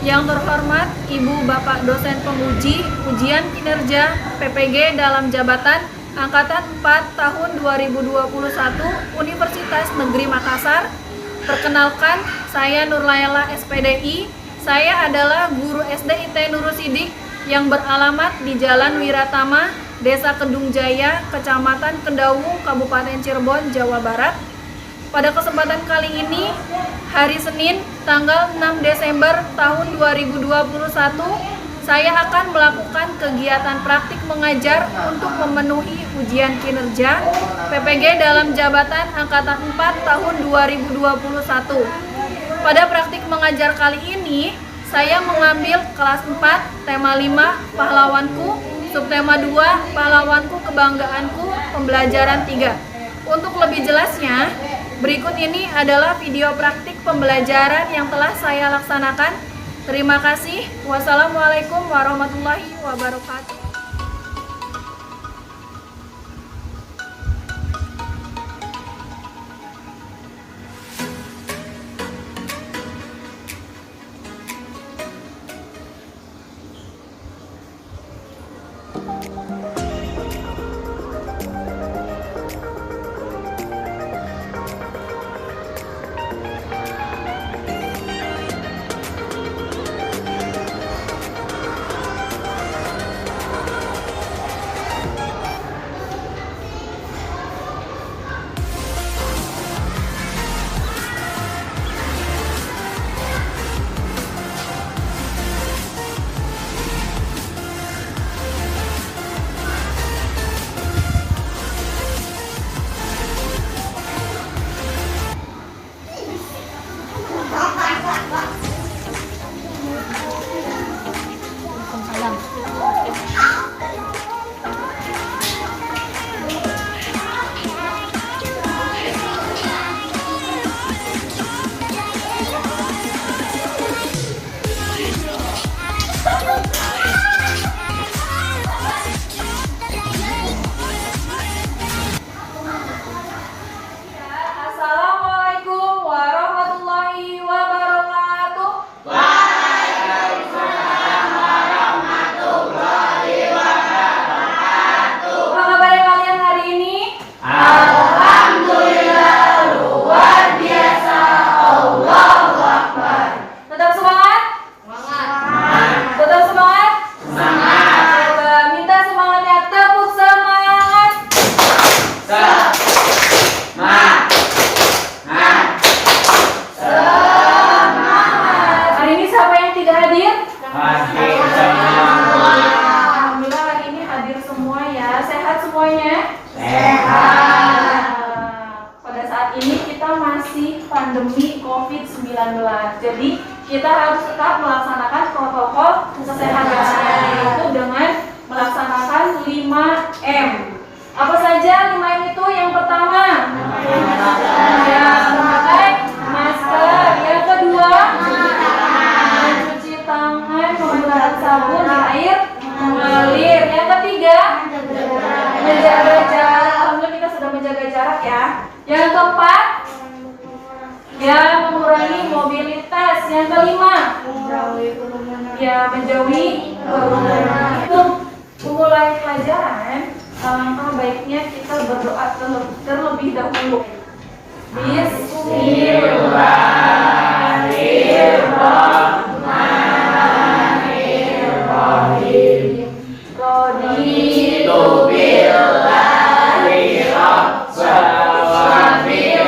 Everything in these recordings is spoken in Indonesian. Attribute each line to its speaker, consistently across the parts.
Speaker 1: Yang terhormat Ibu Bapak dosen penguji ujian kinerja PPG dalam jabatan Angkatan 4 tahun 2021 Universitas Negeri Makassar. Perkenalkan, saya Nurlayla SPDI. Saya adalah guru SD IT Nurul Sidik yang beralamat di Jalan Wiratama, Desa Kedung Jaya, Kecamatan Kedaung, Kabupaten Cirebon, Jawa Barat. Pada kesempatan kali ini, hari Senin, tanggal 6 Desember tahun 2021, saya akan melakukan kegiatan praktik mengajar untuk memenuhi ujian kinerja PPG dalam jabatan Angkatan 4 tahun 2021. Pada praktik mengajar kali ini, saya mengambil kelas 4, tema 5, pahlawanku, subtema 2, pahlawanku kebanggaanku, pembelajaran 3. Untuk lebih jelasnya, berikut ini adalah video praktik pembelajaran yang telah saya laksanakan. Terima kasih. Wassalamualaikum warahmatullahi wabarakatuh. Assalamualaikum warahmatullahi wabarakatuh.
Speaker 2: Waalaikumsalam warahmatullahi wabarakatuh.
Speaker 1: Apa kabarnya kalian hari ini?
Speaker 2: Alhamdulillah, luar biasa. Allahu Akbar.
Speaker 1: Tetap semangat? Tetap semangat?
Speaker 2: Semangat.
Speaker 1: Coba minta semangatnya, tepuk semangat. Hari ini siapa yang tidak hadir?
Speaker 2: Hadir semua.
Speaker 1: Alhamdulillah hari ini hadir semua ya. Sehat semuanya?
Speaker 2: Sehat.
Speaker 1: Pada saat ini kita masih pandemi COVID-19. Jadi kita harus tetap melaksanakan protokol kesehatan, yaitu dengan melaksanakan 5M. Apa saja 5M itu? Yang pertama, ya, memakai masker. Yang kedua, mencuci tangan menggunakan sabun di air mengalir. Yang ketiga, menjaga jarak. Alhamdulillah kita sudah menjaga jarak ya. Yang keempat, ya, mengurangi mobilitas. Yang kelima, ya, menjauhi kerumunan. Untuk memulai pelajaran, alangkah baiknya kita berdoa terlebih dahulu. Bismillahirrahmanirrahim. Raditu billahi rabba wa bil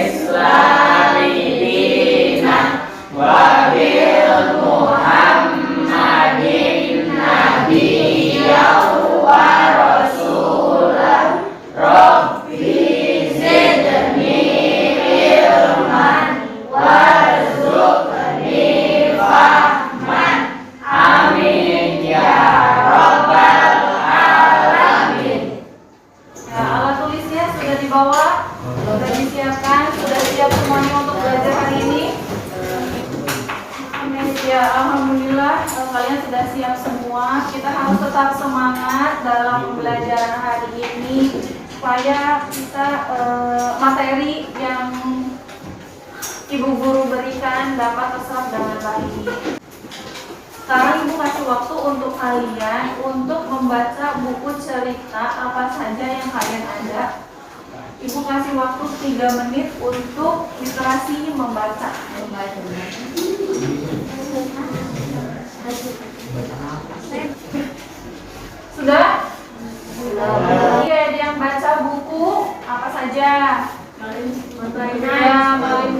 Speaker 1: islami dinan wa bil muhammadin nabiyyan wa rasulan. Rabbi zidni ilman warzuqni fahman. Amin ya rabbal alamin. Ya, alat tulisnya sudah dibawa, sudah disiapkan, sudah siap semuanya untuk belajar hari ini. Amin. Ya, alhamdulillah kalian sudah siap semua. Kita harus tetap semangat dalam pembelajaran hari ini supaya kita materi yang Ibu guru berikan dapat terserap dengan baik. Sekarang Ibu kasih waktu untuk kalian untuk membaca buku cerita apa saja yang kalian ada. Ibu kasih waktu 3 menit untuk literasi membaca. Sudah? Iya, ada yang baca buku apa saja? Malin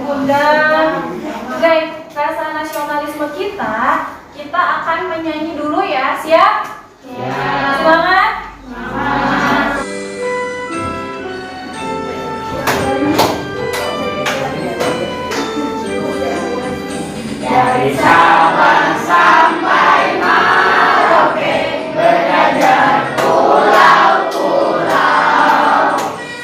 Speaker 1: Kundang. Oke, rasa nasionalisme kita akan menyanyi dulu ya. Siap? Semangat?
Speaker 2: Dari Sabang sampai Merauke, berjajar pulau-pulau,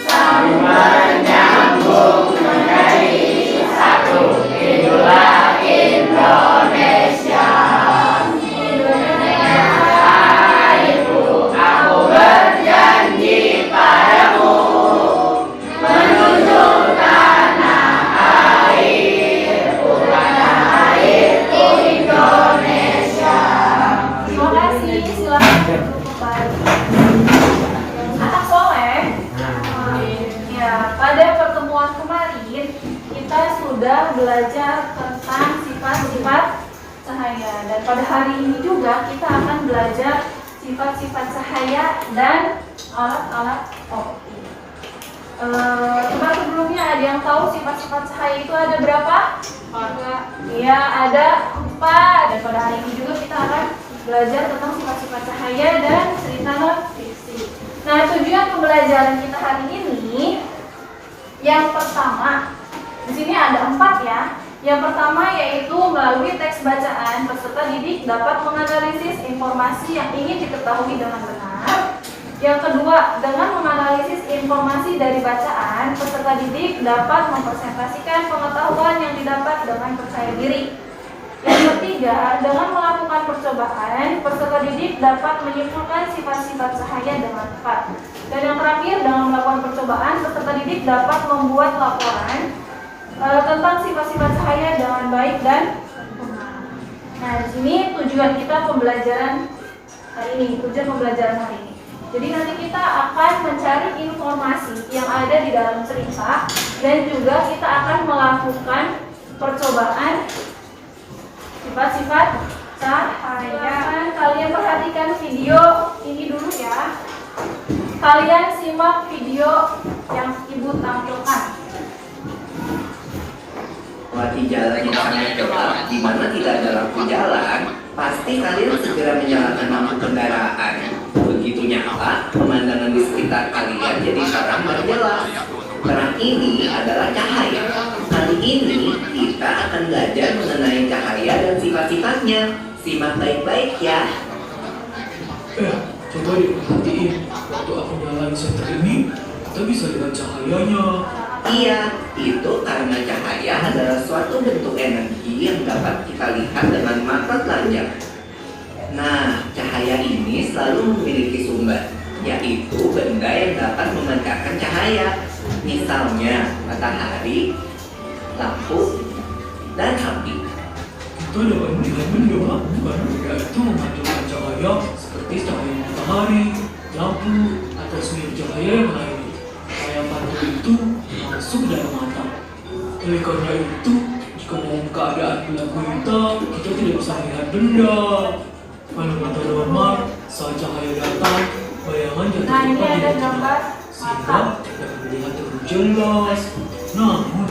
Speaker 2: sambil menyambung menjadi satu. Itulah Indonesia. Itu aku berjanji padamu, menuju tanah air, tanah airku Indonesia.
Speaker 1: Terima kasih. Silakan duduk kembali. Anak soleh. Ya, pada pertemuan kemarin kita sudah belajar tentang sifat-sifat cahaya, dan pada hari ini juga kita akan belajar sifat-sifat cahaya dan alat-alat optik. Coba sebelumnya ada yang tahu sifat-sifat cahaya itu ada berapa? Iya, ada 4. Dan pada hari ini juga kita akan belajar tentang sifat-sifat cahaya dan cerita non-fiksi. Nah, tujuan pembelajaran kita hari ini, yang pertama, di sini ada 4 ya. Yang pertama yaitu melalui teks bacaan, peserta didik dapat menganalisis informasi yang ingin diketahui dengan benar. Yang kedua, dengan menganalisis informasi dari bacaan, peserta didik dapat mempresentasikan pengetahuan yang didapat dengan percaya diri. Yang ketiga, dengan melakukan percobaan, peserta didik dapat menyimpulkan sifat-sifat cahaya dengan tepat. Dan yang terakhir, dengan melakukan percobaan, peserta didik dapat membuat laporan tentang sifat-sifat cahaya dengan baik dan benar. Nah, di sini tujuan kita pembelajaran hari ini, Jadi nanti kita akan mencari informasi yang ada di dalam cerita, dan juga kita akan melakukan percobaan sifat-sifat cahaya. Kalian perhatikan video ini dulu ya. Kalian simak video yang Ibu tampilkan.
Speaker 3: Melewati jalan yang sangat gelap, di mana tidak ada lampu jalan, pasti kalian segera menyalakan lampu kendaraan. Begitu nyala, pemandangan di sekitar kalian jadi terang dan jelas. Terang ini adalah cahaya. Kali ini kita akan belajar mengenai cahaya dan sifat-sifatnya. Simak baik-baik ya.
Speaker 4: Coba diperhatiin, waktu aku nyalain senter ini, kita bisa lihat cahayanya.
Speaker 3: Iya, itu karena cahaya adalah suatu bentuk energi yang dapat kita lihat dengan mata telanjang. Nah, cahaya ini selalu memiliki sumber, yaitu benda yang dapat memancarkan cahaya. Misalnya, matahari, lampu, dan api.
Speaker 4: Kita dapat melihat benda karena benda itu memancarkan cahaya seperti cahaya matahari, lampu, atau sumber cahaya yang lain. Cahaya pantul itu masuk dalam mata. Oleh karena itu, jika dalam keadaan gelap gulita, kita tidak bisa melihat benda. Kalau mata normal, saat cahaya datang, bayangan jatuh
Speaker 1: Nah, ini
Speaker 4: tepat di
Speaker 1: ada
Speaker 4: retina,
Speaker 1: gambar
Speaker 4: sehingga dapat melihat dengan jelas. Namun,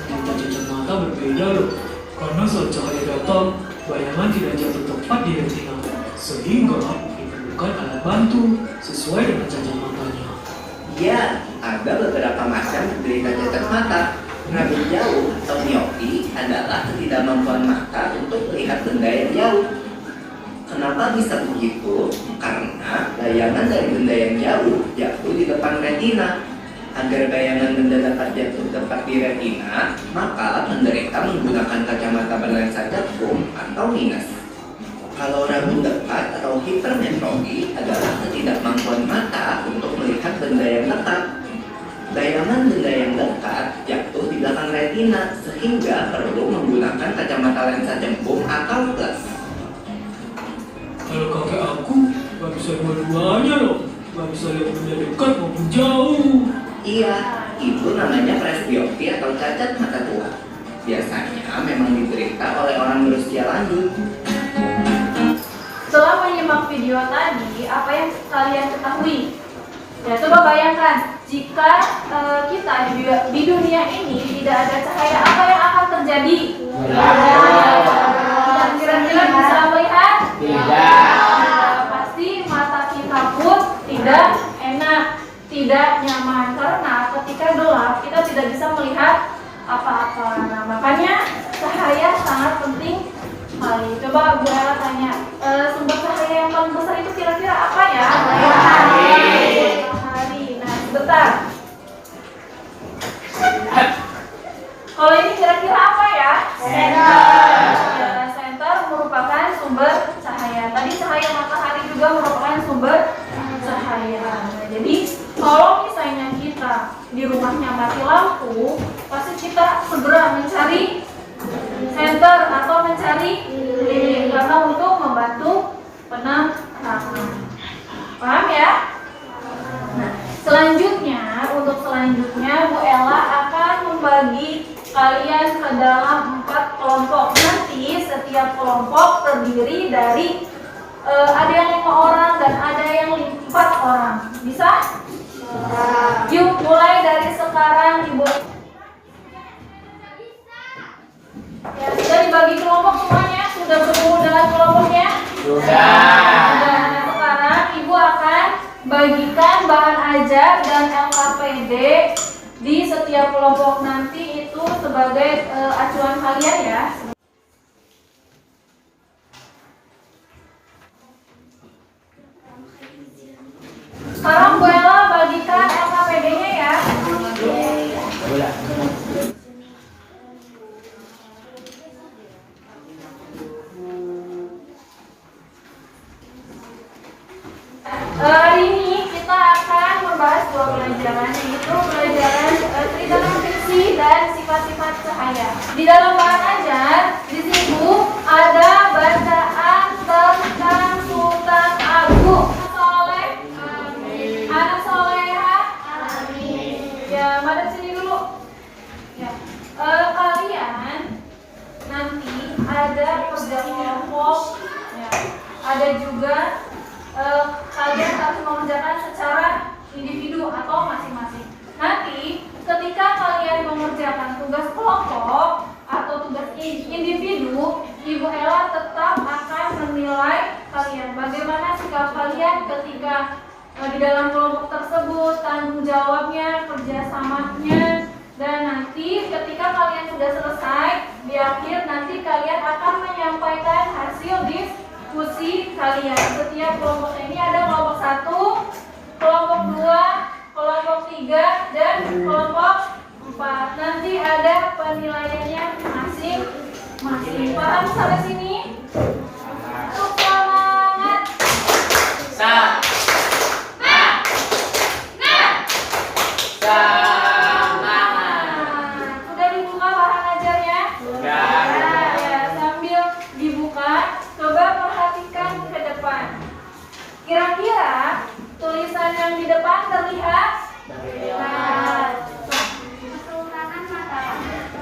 Speaker 4: mata cacat mata berbeda loh, karena saat cahaya datang, bayangan tidak jatuh tepat di retina, sehingga diperlukan alat bantu sesuai dengan cacat matanya.
Speaker 3: Ya, ada beberapa macam penderita cacat mata. Rambut jauh atau miopi adalah ketidakmampuan mata untuk melihat benda yang jauh. Kenapa bisa begitu? Karena bayangan dari benda yang jauh jatuh di depan retina. Agar bayangan benda dapat jatuh tepat di retina, maka penderita menggunakan kacamata berlensa cekung atau minus. Kalau ragu dekat atau hipermetropi adalah ketidakmampuan mata untuk melihat benda yang dekat. Bayangan benda yang dekat jatuh di di belakang retina sehingga perlu menggunakan kacamata lensa cembung atau plus.
Speaker 4: Kalau kakek aku nggak bisa dua-duanya loh, nggak bisa lihat benda dekat maupun jauh.
Speaker 3: Iya, itu namanya presbiopia atau cacat mata tua. Biasanya memang diderita oleh orang berusia lanjut.
Speaker 1: Setelah menyimak video tadi, apa yang kalian ketahui? Ya, coba bayangkan jika kita di dunia ini tidak ada cahaya, apa yang akan terjadi? Dan kira-kira bisa melihat? Pasti mata kita pun tidak enak, tidak nyaman karena ketika gelap kita tidak bisa melihat apa-apa. Nah, makanya cahaya sangat penting sekali. Coba Bu Ella tanya, sumber cahaya yang paling besar itu kira-kira apa ya? Matahari. Nah, sebentar. Kalau ini kira-kira apa ya? Ya, senter merupakan sumber cahaya. Tadi cahaya matahari juga merupakan sumber cahaya. Nah, jadi kalau misalnya kita di rumahnya mati lampu, pasti kita segera mencari senter atau mencari lilin karena untuk membantu penerangan. Paham ya? Nah, untuk selanjutnya Bu Ella akan membagi kalian ke dalam 4 kelompok. Nanti setiap kelompok terdiri dari ada yang 5 orang dan ada yang 4 orang. Bisa? Yuk mulai dari sekarang Ibu. Ya, sudah dibagi kelompok semuanya? Sudah bertemu dengan kelompoknya? Nah, sekarang Ibu akan bagikan bahan ajar dan LKPD di setiap kelompok nanti itu sebagai acuan kalian ya. Sekarang Bu Ella bagikan LKPD-nya ya. Hari ini kita akan membahas 2 pelajaran, yaitu pelajaran cerita fiksi dan sifat-sifat cahaya. Di dalam bahan ajar, di situ ada bacaan tentang Sultan Agung. Anak soleha, ya, madep sini dulu. Ya, kalian nanti ada kerja kelompok, ya, ada juga kalian harus mengerjakan secara individu atau masing-masing. Nanti ketika kalian mengerjakan tugas kelompok atau tugas individu, Ibu Ella tetap akan menilai kalian bagaimana sikap kalian ketika di dalam kelompok tersebut, tanggung jawabnya, kerjasamanya, dan nanti ketika kalian sudah selesai di akhir nanti kalian akan menyampaikan hasil diskusi kalian. Setiap kelompok ini ada kelompok 1, kelompok 2, kelompok 3, dan kelompok 4. Nanti ada penilaiannya masing-masing. Paham sampai sini? Semangat. Sudah dibuka bahan ajarnya? Sudah. Ya, sambil dibuka, coba perhatikan ke depan. Kira-kira tulisan yang di depan terlihat? Terlihat.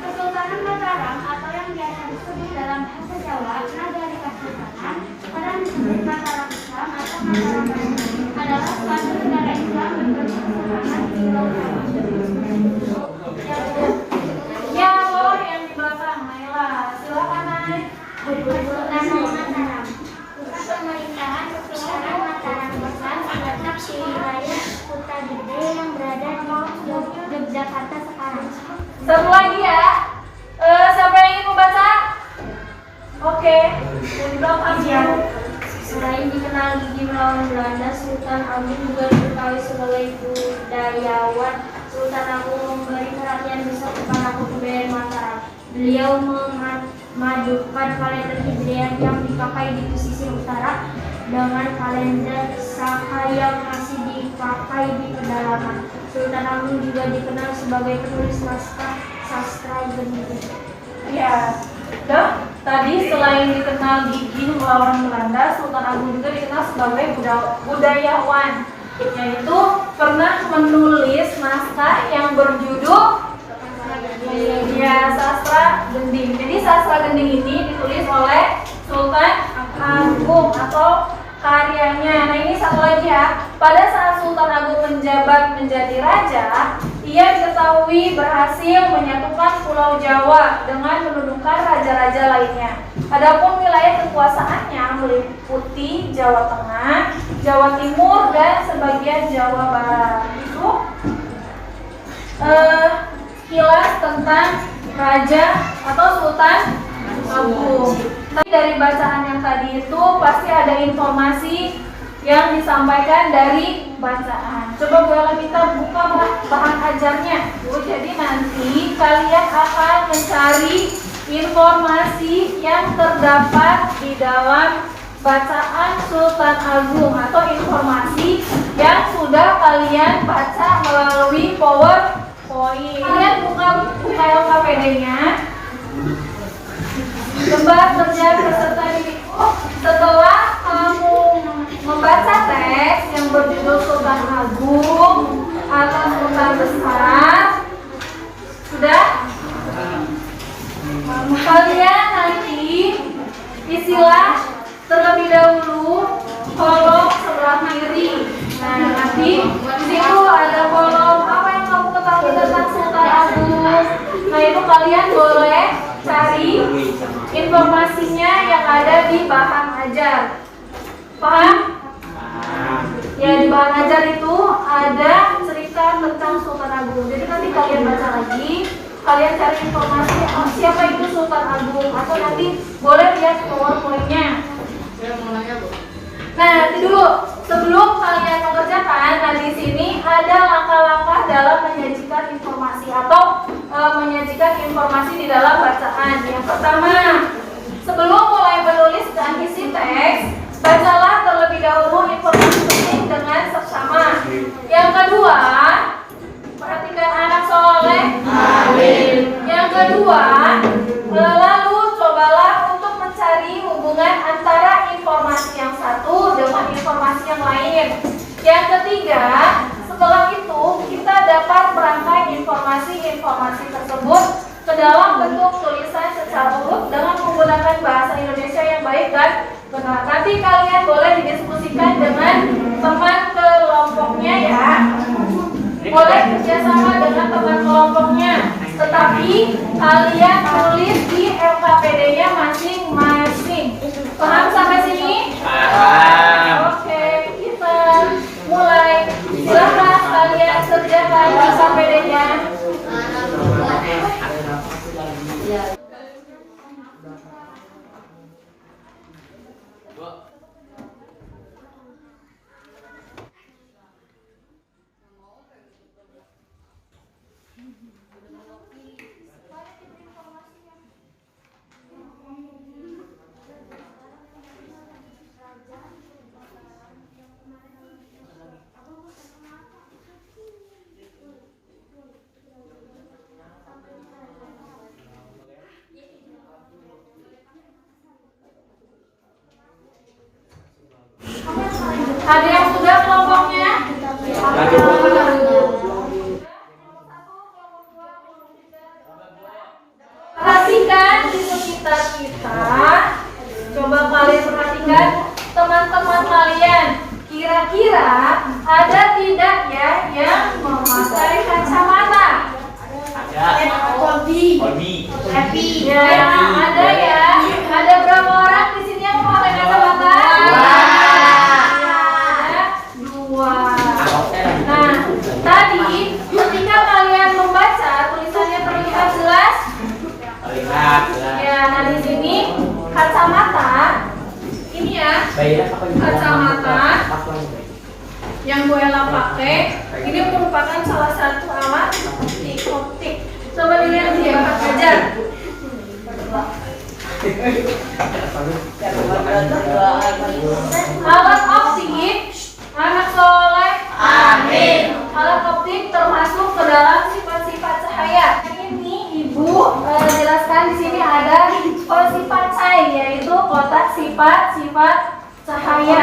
Speaker 2: Kesultanan Mataram atau yang biasa disebut dalam bahasa Jawa Nagari Kesultanan, orang disebut Mataram Islam atau Mataram adalah suatu negara Islam yang berkesultanan di Pulau Jawa.
Speaker 1: Ya, boleh yang di belakang, Naila. Silakan, Nay.
Speaker 2: Kesultanan Mataram. Pusat pemerintahan Kesultanan Mataram Besar terletak di wilayah Kota Gede yang berada di Yogyakarta sekarang.
Speaker 1: Satu lagi ya. Siapa yang ingin membaca? Oke. Yang di belakang ya.
Speaker 2: Selain dikenal gigi melawan Belanda, Sultan Agung juga diketahui sebagai budayawan. Sultan Agung memberi perhatian besar kepada kebudayaan Mataram. Beliau memadukan kalender Hijriah yang dipakai di pesisir utara dengan kalender Saka yang masih dipakai di pedalaman. Sultan Agung juga dikenal sebagai penulis naskah sastra gending.
Speaker 1: Ya, tadi selain dikenal gigih melawan Belanda, Sultan Agung juga dikenal sebagai budayawan, yaitu pernah menulis naskah yang berjudul Sastra Gending. Jadi Sastra Gending ini ditulis oleh Sultan Agung atau karyanya. Nah ini satu lagi ya, pada saat Sultan Agung menjabat menjadi raja, ia diketahui berhasil menyatukan Pulau Jawa dengan menundukkan raja-raja lainnya. Adapun wilayah kekuasaannya meliputi Jawa Tengah, Jawa Timur, dan sebagian Jawa Barat. Itu kilas tentang raja atau Sultan Agung. Tapi dari bacaan yang tadi itu pasti ada informasi yang disampaikan dari bacaan. Coba Bu Ella minta buka bahan ajarnya, Bu. Jadi nanti kalian akan mencari informasi yang terdapat di dalam bacaan Sultan Agung atau informasi yang sudah kalian baca melalui PowerPoint. Kalian buka LKPD-nya. Lembar kerja peserta didik. Setelah kamu membaca teks yang berjudul Sultan Agung atau Sultan Besar, sudah? Kalian nanti isilah terlebih dahulu kolom sebelah kiri. Nah, nanti di situ ada kolom apa yang kamu ketahui tentang Sultan Agung. Nah, itu kalian boleh cari informasinya yang ada di bahan ajar. Paham? Ya, di bahan ajar itu ada cerita tentang Sultan Agung. Jadi nanti kalian baca lagi, kalian cari informasi siapa itu Sultan Agung, atau nanti boleh lihat PowerPoint-nya. Nah, nanti dulu sebelum kalian mengerjakan, nah di sini ada langkah-langkah dalam menyajikan informasi atau menyajikan informasi di dalam bacaan. Yang pertama, sebelum mulai menulis dan isi teks, bacalah terlebih dahulu informasi penting dengan seksama. Yang kedua, perhatikan anak soleh. Amin. Yang kedua, lalu cobalah untuk mencari hubungan antara informasi yang satu dengan informasi yang lain. Yang ketiga, setelah itu kita dapat merangkai informasi-informasi tersebut ke dalam bentuk tulisan secara urut dengan menggunakan bahasa Indonesia yang baik dan benar. Nanti kalian boleh didiskusikan dengan teman kelompoknya ya. Boleh kerjasama dengan teman kelompoknya, tetapi kalian tulis di LKPD-nya masing-masing. Paham sampai sini?
Speaker 5: Paham.
Speaker 1: Oke, kita mulai. Silahkan kalian kerjakan LKPD-nya. Ada yang sudah kelompoknya? Perhatikan di sekitar kita. Coba kalian perhatikan teman-teman kalian. Kira-kira ada tidak ya yang memakai kacamata? Happy. Ya, ada ya. Ada berapa orang di sini yang memakai kacamata? Nah, tadi ketika kalian membaca tulisannya terlihat jelas?
Speaker 5: Terlihat.
Speaker 1: Ya, nah di sini kacamata ini ya, kacamata yang Bu Ella pakai ini merupakan salah satu alat optik. Coba dilihat di bahan ajar. Alat optik, anak soleh. Amin. Alat optik termasuk ke dalam sifat-sifat cahaya. Ini sifat-sifat cahaya.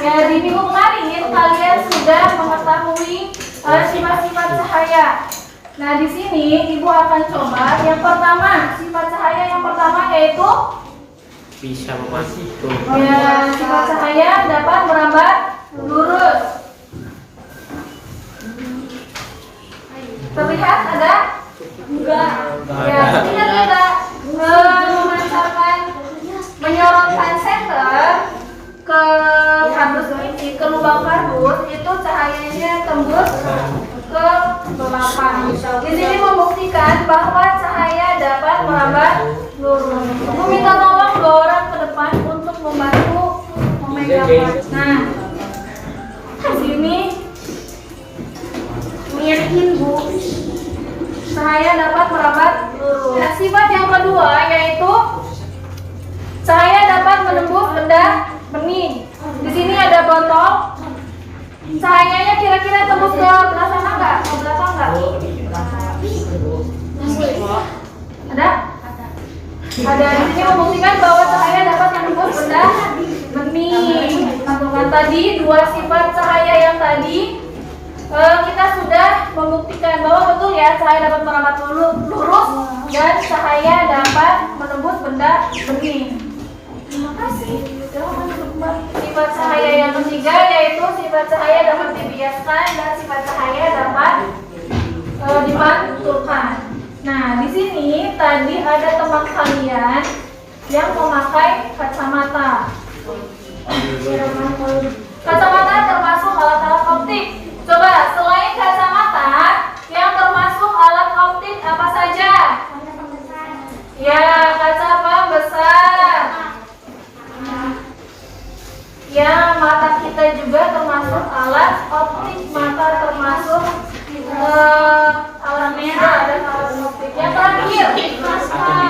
Speaker 1: Ya, di minggu kemarin kalian sudah mengetahui sifat-sifat cahaya. Nah, di sini Ibu akan coba yang pertama, sifat cahaya yang pertama yaitu
Speaker 5: Bisa mematikan.
Speaker 1: ya, sifat cahaya dapat merambat lurus. Terlihat ada? Enggak. Ya, tidak memancarkan, menyorotkan senter ke kardus ini, ke lubang kardus, itu cahayanya tembus ke belakang. Di sini membuktikan bahwa cahaya dapat merambat lurus. Aku minta tolong dua orang ke depan untuk membantu memegang. Nah, di sini mirin Bu, cahaya dapat merambat lurus. Nah, sifat yang kedua yaitu cahaya dapat menembus benda bening. Di sini ada botol. Cahayanya kira-kira tembus ke belah sana nggak? Ke belakang nggak? Ada? Ada. Di sini membuktikan bahwa cahaya dapat menembus benda bening. Nah, tadi dua sifat cahaya yang tadi kita sudah membuktikan bahwa betul ya, cahaya dapat merambat lurus dan cahaya dapat menembus benda bening. Terima kasih. Sifat cahaya yang ketiga yaitu sifat cahaya dapat dibiaskan dan sifat cahaya dapat dipantulkan. Nah, di sini tadi ada teman kalian yang memakai kacamata. Kacamata termasuk alat-alat optik. Coba selain kacamata, yang termasuk alat optik apa saja? Ya, kaca pembesar. Ya, mata kita juga termasuk alat optik. Mata termasuk alat merah dan alat optik. Yang terakhir,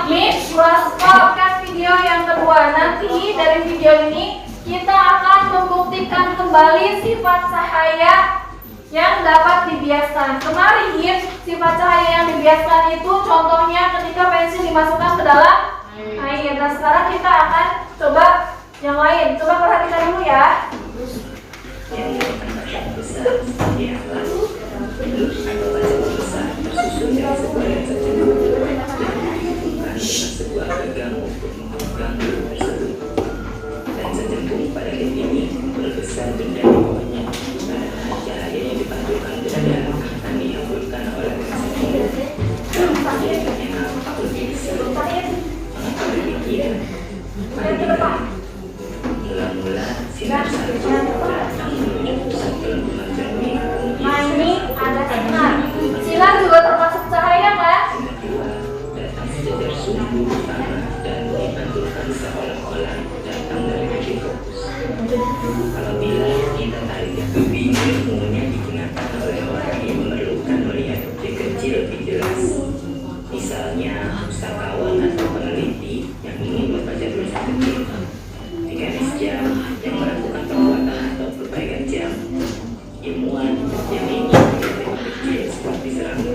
Speaker 1: mikroskop. Kan video yang kedua. Nanti dari video ini kita akan membuktikan kembali sifat cahaya yang dapat dibiaskan. Kemarin sifat cahaya yang dibiaskan itu contohnya ketika pensil dimasukkan ke dalam air. Nah, sekarang kita akan coba yang lain. Coba perhatikan dulu ya.
Speaker 3: Dan secenderung pada ini berbesar benda di bawahnya. Cahaya yang dipantulkan benda akan dihembuskan oleh mula-mula sinar datang menuju pusat gelembungan jernih.
Speaker 1: Nah, ini ada sinar. Sinar juga termasuk cahaya kan?
Speaker 3: Datang sejajar sumbu tanah dan dipantulkan seolah-olah datang dari titik fokus. Apabila kita tarik ke pinggir, umumnya digunakan oleh orang yang memerlukan melihat objek kecil lebih jelas. Misalnya, pustakawan atau peneliti yang ingin membaca tulisan kecil. Mekanis jam yang melakukan perawatan atau perbaikan jam. Ilmuwan yang ingin melihat objek kecil seperti serangga.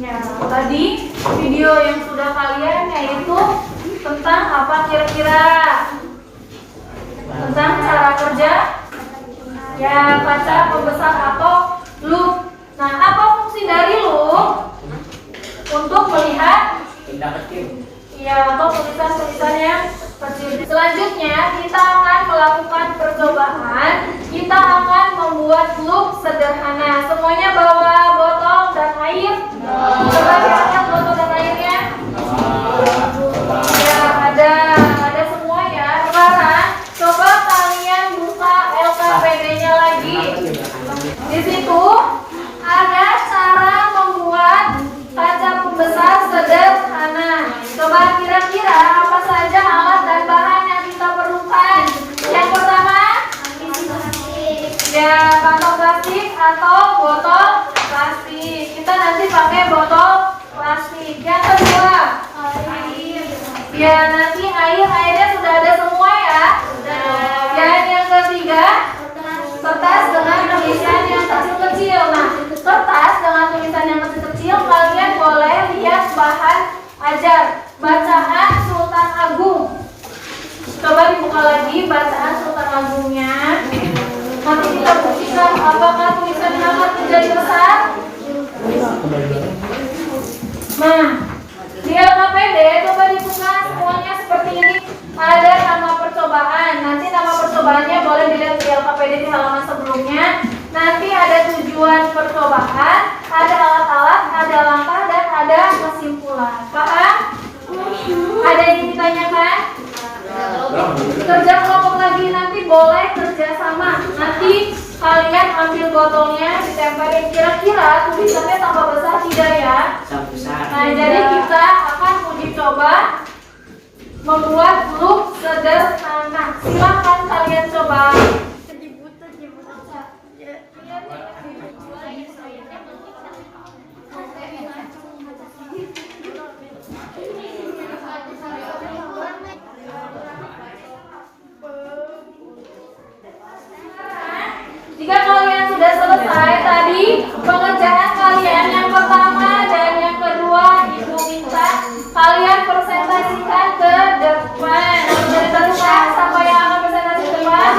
Speaker 1: Ya, tadi video yang sudah kalian yaitu tentang apa kira-kira? Tentang cara kerja ya kaca pembesar atau loop. Nah, apa fungsi dari loop? Untuk melihat
Speaker 5: Benda kecil.
Speaker 1: ya atau tulisan-tulisan yang kecil. Selanjutnya kita akan melakukan percobaan. Kita akan membuat loop sederhana. Semuanya bawa botol dan air. Coba lihat botol dan airnya. Ya, ada semua ya. Sekarang coba kalian buka LKPD-nya lagi. Di situ ada cara membuat kaca pembesar sederhana. Coba kira-kira apa saja alat buka lagi bacaan Sultan Agungnya. Nanti kita buktikan apakah tulisannya akan menjadi besar. Nah, di LKPD coba dibuka semuanya seperti ini. Ada nama percobaan. Nanti nama percobaannya boleh dilihat di LKPD di halaman sebelumnya. Nanti ada tujuan percobaan, ada alat-alat, ada langkah, dan ada kesimpulan. Paham? Ada yang ditanyakan? Kerja kelompok lagi nanti boleh kerja sama. Nanti kalian ambil botolnya, ditempelin. Kira-kira tulisannya tambah besar tidak ya? Nah, jadi kita akan uji coba membuat look sederhana. Silahkan kalian coba. Jika kalian sudah selesai tadi pengerjaan kalian yang pertama dan yang kedua, Ibu minta kalian presentasikan ke depan. Dari terdepan sampai yang akan presentasi ke depan.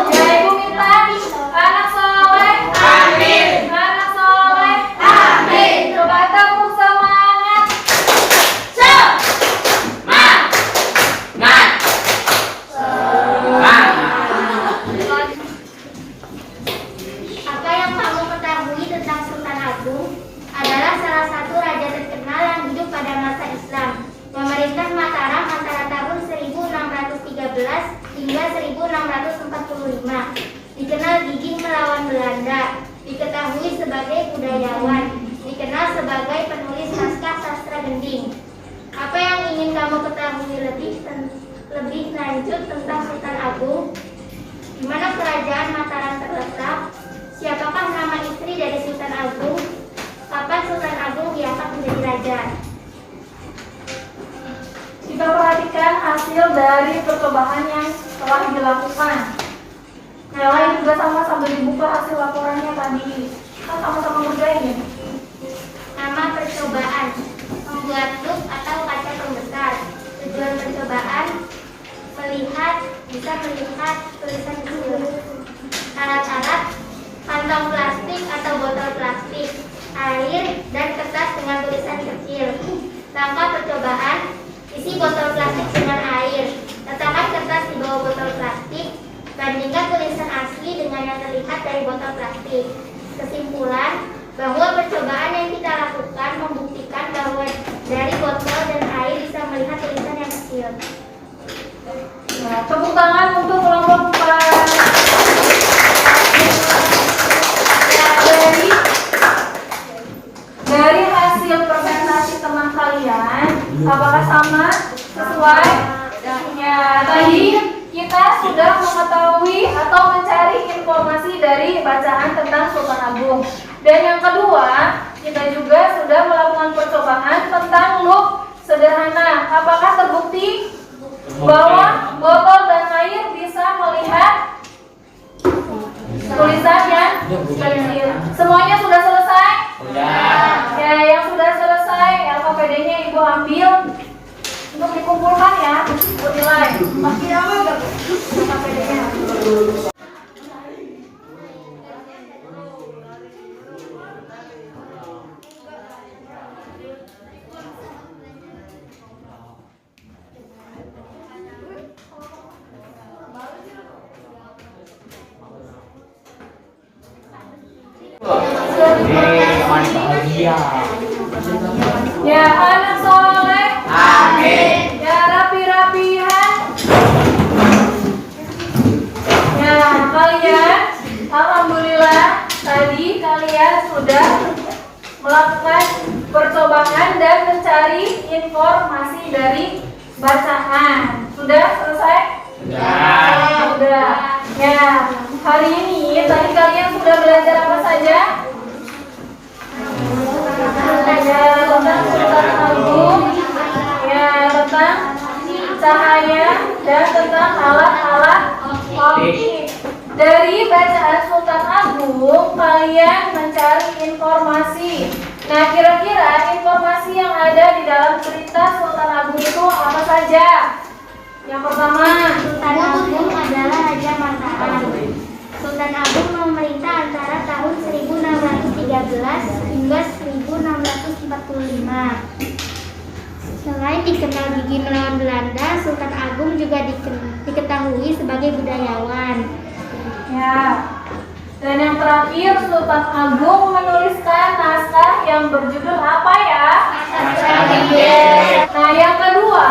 Speaker 1: Ya, Ibu minta anak soleh, amin. Anak soleh, amin. Coba tepuk semangat.
Speaker 2: Apa yang kamu ketahui tentang Sultan Agung adalah salah satu raja terkenal yang hidup pada masa Islam, memerintah Mataram antara tahun 1613 hingga 1645. Dikenal gigih melawan Belanda, diketahui sebagai budayawan, dikenal sebagai penulis naskah sastra gending. Apa yang ingin kamu ketahui lebih lanjut tentang Sultan Agung? Di mana kerajaan Mataram terletak? Siapakah nama istri dari Sultan Agung? Kapan Sultan Agung diangkat menjadi raja?
Speaker 1: Kita perhatikan hasil dari percobaan yang telah dilakukan. Yang lain juga sama sambil dibuka hasil laporannya tadi. Kan sama-sama ngerjain.
Speaker 2: Nama percobaan: membuat loop atau kaca pembesar. Tujuan percobaan: bisa melihat tulisan kecil. Alat-alat: kantong plastik atau botol plastik, air, dan kertas dengan tulisan kecil. Langkah percobaan: isi botol plastik dengan air. Letakkan kertas di bawah botol plastik. Bandingkan tulisan asli dengan yang terlihat dari botol plastik. Kesimpulan: bahwa percobaan yang kita lakukan membuktikan bahwa dari botol dan air bisa melihat tulisan yang kecil.
Speaker 1: Nah, tepuk tangan untuk kelompok 4. Ya, dari hasil presentasi teman kalian, apakah sama? Sesuai? Ya, tadi kita sudah mengetahui atau mencari informasi dari bacaan tentang Sultan Agung. Dan yang kedua, kita juga sudah melakukan percobaan tentang look sederhana. Apakah terbukti bahwa botol dan air bisa melihat tulisan yang kecil? Semuanya sudah selesai? Ya, yang sudah selesai LKPD-nya Ibu ambil untuk dikumpulkan ya, untuk nilai. Masih lama enggak LKPD-nya? Ya, anak soleh, amin. Ya, rapi-rapihan. Ya, kalian alhamdulillah tadi kalian sudah melakukan percobaan dan mencari informasi dari bacaan. Sudah selesai? Sudah. Ya, hari ini tadi kalian sudah belajar apa saja? Ya, tentang Sultan Agung, ya, tentang cahaya, dan tentang alat-alat optik. Dari bacaan Sultan Agung, kalian mencari informasi. Nah, kira-kira informasi yang ada di dalam cerita Sultan Agung itu apa saja? Yang pertama,
Speaker 2: Sultan Agung memerintah antara tahun 1613 hingga 1645. Selain dikenal gigih melawan Belanda, Sultan Agung juga diketahui sebagai budayawan.
Speaker 1: Ya. Dan yang terakhir, Sultan Agung menuliskan naskah yang berjudul apa ya? Nah, yang kedua,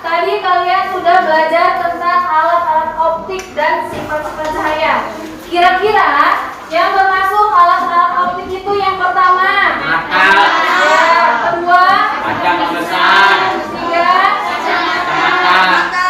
Speaker 1: tadi kalian sudah belajar tentang alat-alat optik dan sifat-sifat cahaya. Kira-kira yang termasuk alat-alat optik itu yang pertama?
Speaker 5: Mata.
Speaker 1: Ya, kedua?
Speaker 5: Panjang besar.
Speaker 1: Ketiga?
Speaker 5: Kacamata.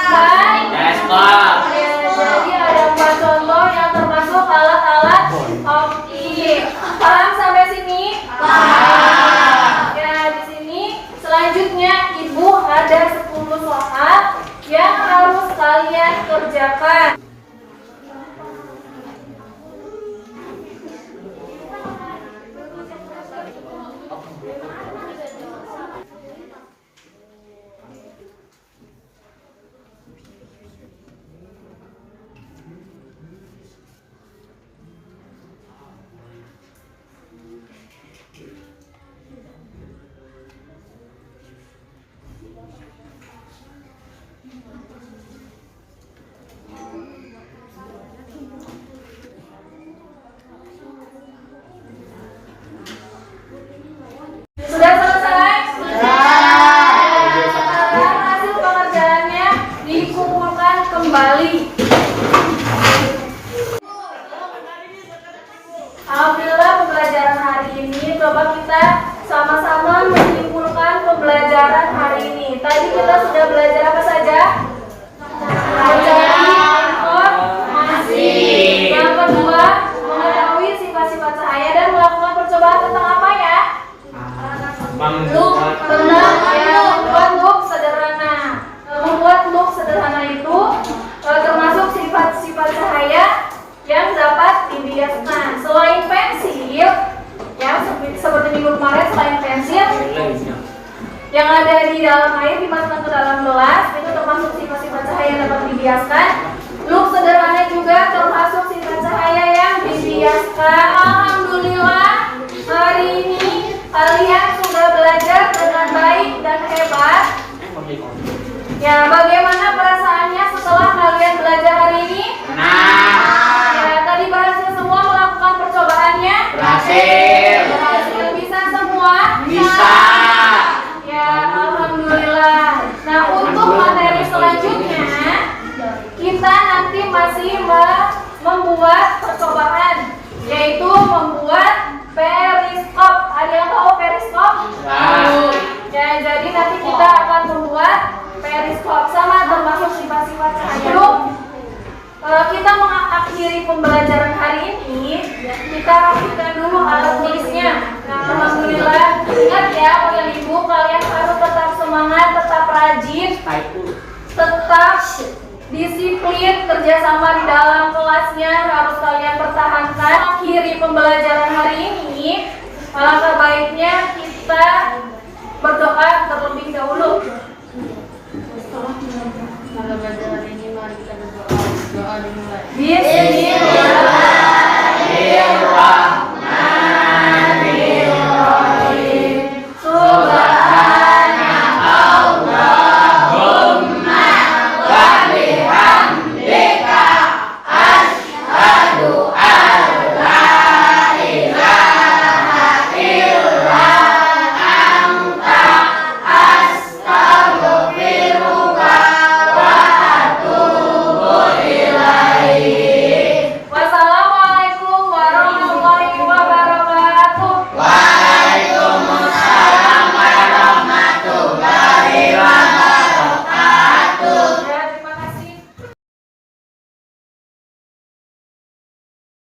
Speaker 1: Dan?
Speaker 5: Teleskop.
Speaker 1: Ya, jadi ada 4 contoh yang termasuk alat-alat optik. Paham sampai sini? Paham. Ya, di sini selanjutnya Ibu ada 10 soal yang harus kalian kerjakan. Sudah selesai? Sekarang hasil pengerjaannya dikumpulkan kembali. Alhamdulillah pembelajaran hari ini, coba kita sama-sama menyimpulkan pembelajaran hari ini. Tadi kita sudah belajar apa saja? Mencari informasi. Yang kedua, mengetahui sifat-sifat cahaya dan melakukan percobaan tentang apa ya? Look, benar ya, membuat look sederhana. Membuat look sederhana itu termasuk sifat-sifat cahaya yang dapat dibiaskan. Selain pensil, ya seperti minggu kemarin, selain pensil yang ada di dalam air dimasukkan ke dalam gelas, itu termasuk sifat-sifat cahaya yang dapat dibiaskan. Look sederhana juga termasuk sifat cahaya yang dibiaskan. Alhamdulillah hari ini kalian sudah belajar dengan baik dan hebat. Ya, bagaimana perasaannya setelah kalian belajar hari ini? Ya, tadi berhasil semua melakukan percobaannya?
Speaker 5: Berhasil.
Speaker 1: Berhasil. Bisa semua?
Speaker 5: Bisa.
Speaker 1: Ya, alhamdulillah. Nah, untuk materi selanjutnya kita nanti masih membuat percobaan, yaitu membuat periskop. Ada yang tahu periskop? Ya, jadi nanti kita akan membuat periskop sama termasuk sifat-sifat cahaya. Kita mengakhiri pembelajaran hari ini, kita rapikan dulu alat tulisnya. Nah, alhamdulillah, ingat ya oleh ibu, kalian harus tetap semangat, tetap rajin, tetap disiplin, kerjasama di dalam kelasnya harus kalian pertahankan. Akhiri pembelajaran hari ini, alangkah baiknya kita berdoa terlebih dahulu. Setelah belajar hari ini, mari kita berdoa. Doa dimulai.